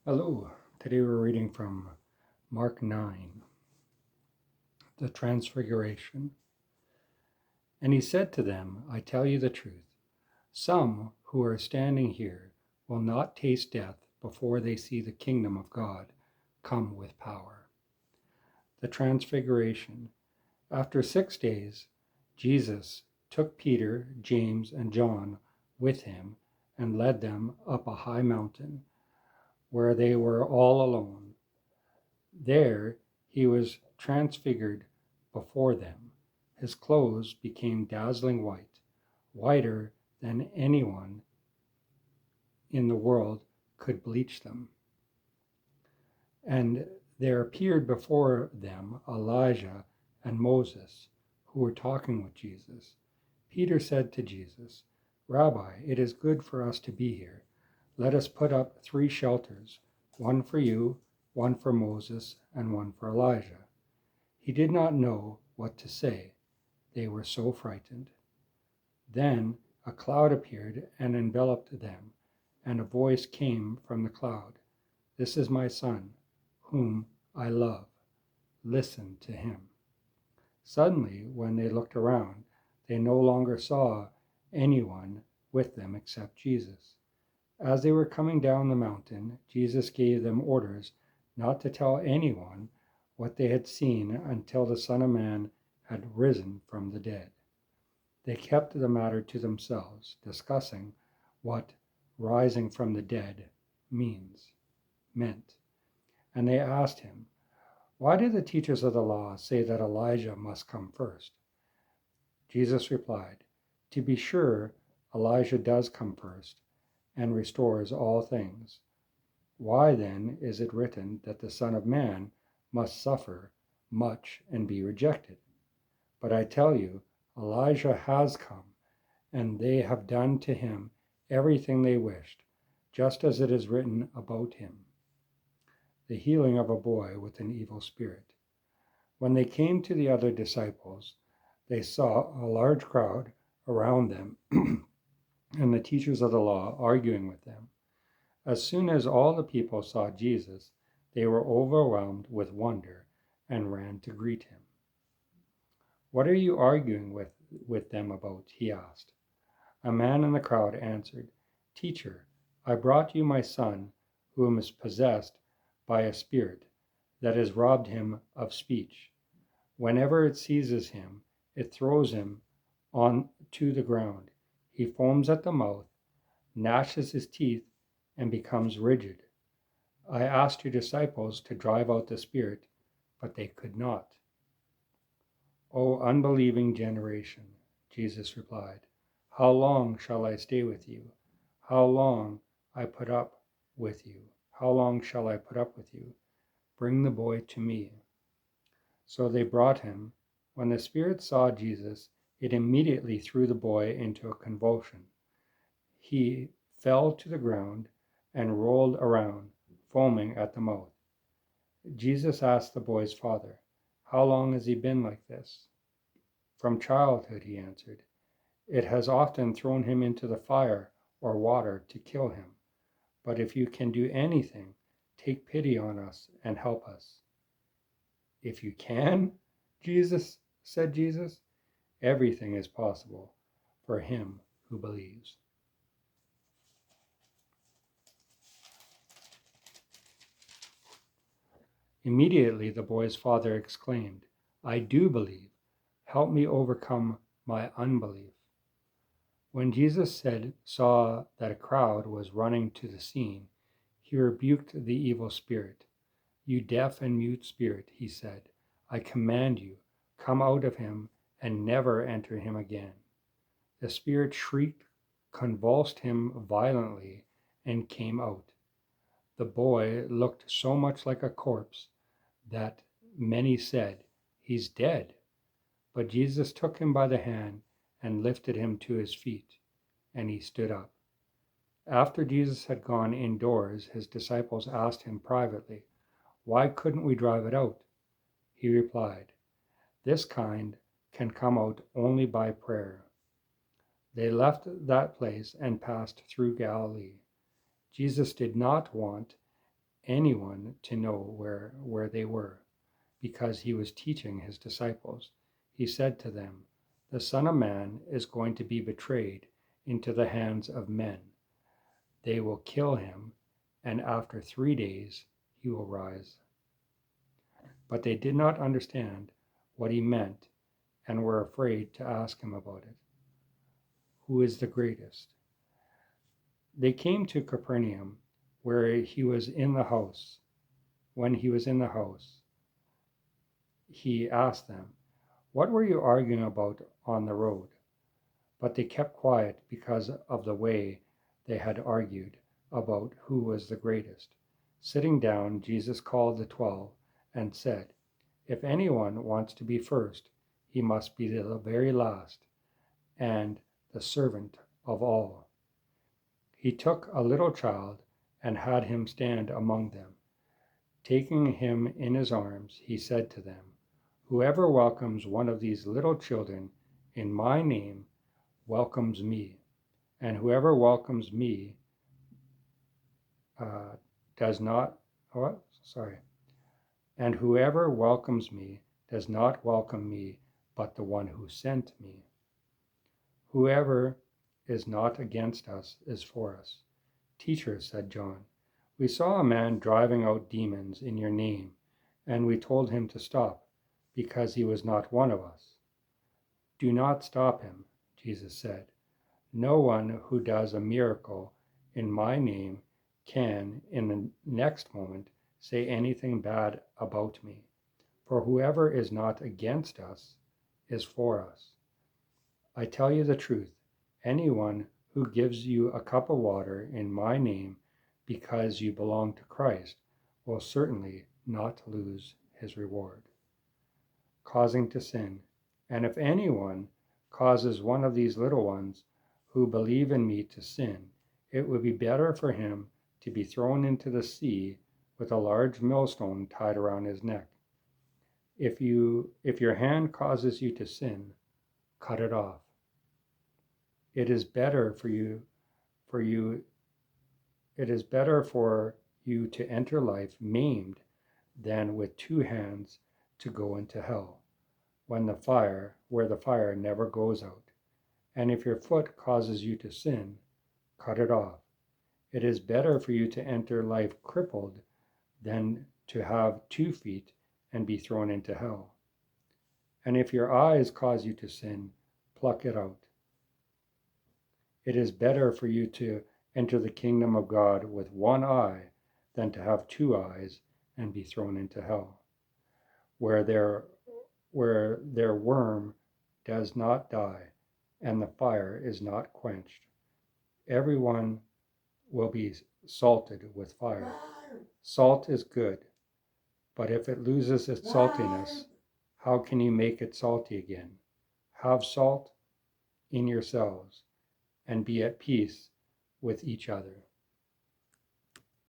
Hello, today we're reading from Mark 9, the Transfiguration. And he said to them, I tell you the truth, some who are standing here will not taste death before they see the kingdom of God come with power. The Transfiguration. After 6 days, Jesus took Peter, James, and John with him and led them up a high mountain where they were all alone. There he was transfigured before them. His clothes became dazzling white, whiter than anyone in the world could bleach them. And there appeared before them Elijah and Moses, who were talking with Jesus. Peter said to Jesus, Rabbi, it is good for us to be here. Let us put up 3 shelters, one for you, one for Moses, and one for Elijah. He did not know what to say. They were so frightened. Then a cloud appeared and enveloped them, and a voice came from the cloud. This is my son, whom I love. Listen to him. Suddenly, when they looked around, they no longer saw anyone with them except Jesus. As they were coming down the mountain, Jesus gave them orders not to tell anyone what they had seen until the Son of Man had risen from the dead. They kept the matter to themselves, discussing what rising from the dead meant. And they asked him, Why do the teachers of the law say that Elijah must come first? Jesus replied, To be sure, Elijah does come first and restores all things. Why then is it written that the Son of Man must suffer much and be rejected? But I tell you, Elijah has come, and they have done to him everything they wished, just as it is written about him. The healing of a boy with an evil spirit. When they came to the other disciples, they saw a large crowd around them and the teachers of the law arguing with them. As soon as all the people saw Jesus, they were overwhelmed with wonder and ran to greet him. What are you arguing with them about? He asked. A man in the crowd answered, Teacher, I brought you my son, whom is possessed by a spirit that has robbed him of speech. Whenever it seizes him, it throws him on to the ground. He foams at the mouth, gnashes his teeth, and becomes rigid. I asked your disciples to drive out the spirit, but they could not. O unbelieving generation, Jesus replied, how long shall I stay with you? How long I put up with you? How long shall I put up with you? Bring the boy to me. So they brought him. When the spirit saw Jesus, it immediately threw the boy into a convulsion. He fell to the ground and rolled around, foaming at the mouth. Jesus asked the boy's father, How long has he been like this? From childhood, he answered. It has often thrown him into the fire or water to kill him. But if you can do anything, take pity on us and help us. If you can, said Jesus, everything is possible for him who believes. Immediately the boy's father exclaimed, I do believe. Help me overcome my unbelief. When Jesus saw that a crowd was running to the scene, he rebuked the evil spirit. You deaf and mute spirit, he said, I command you, come out of him and never enter him again. The spirit shrieked, convulsed him violently, and came out. The boy looked so much like a corpse that many said, He's dead. But Jesus took him by the hand and lifted him to his feet, and he stood up. After Jesus had gone indoors, his disciples asked him privately, Why couldn't we drive it out? He replied, This kind can come out only by prayer. They left that place and passed through Galilee. Jesus did not want anyone to know where they were, because he was teaching his disciples. He said to them, "The Son of Man is going to be betrayed into the hands of men. They will kill him, and after 3 days he will rise." But they did not understand what he meant and were afraid to ask him about it. Who is the greatest? They came to Capernaum, where he was in the house. When he was in the house, he asked them, "What were you arguing about on the road?" But they kept quiet because of the way they had argued about who was the greatest. Sitting down, Jesus called the 12 and said, "If anyone wants to be first, he must be the very last and the servant of all." He took a little child and had him stand among them. Taking him in his arms, he said to them, "Whoever welcomes one of these little children in my name welcomes me, and whoever welcomes me does not, and whoever welcomes me does not welcome me, but the one who sent me. Whoever is not against us is for us." "Teacher," said John, "we saw a man driving out demons in your name, and we told him to stop, because he was not one of us." "Do not stop him," Jesus said. "No one who does a miracle in my name can, in the next moment, say anything bad about me. For whoever is not against us is for us. I tell you the truth, anyone who gives you a cup of water in my name because you belong to Christ will certainly not lose his reward." Causing to sin. "And if anyone causes one of these little ones who believe in me to sin, it would be better for him to be thrown into the sea with a large millstone tied around his neck. If your hand causes you to sin, cut it off. It is better for you to enter life maimed than with 2 hands to go into hell, where the fire never goes out. And if your foot causes you to sin, cut it off. It is better for you to enter life crippled than to have 2 feet and be thrown into hell. And if your eyes cause you to sin, pluck it out. It is better for you to enter the kingdom of God with 1 eye than to have 2 eyes and be thrown into hell, where their worm does not die and the fire is not quenched. Everyone will be salted with fire. Salt is good, but if it loses its saltiness, how can you make it salty again? Have salt in yourselves and be at peace with each other.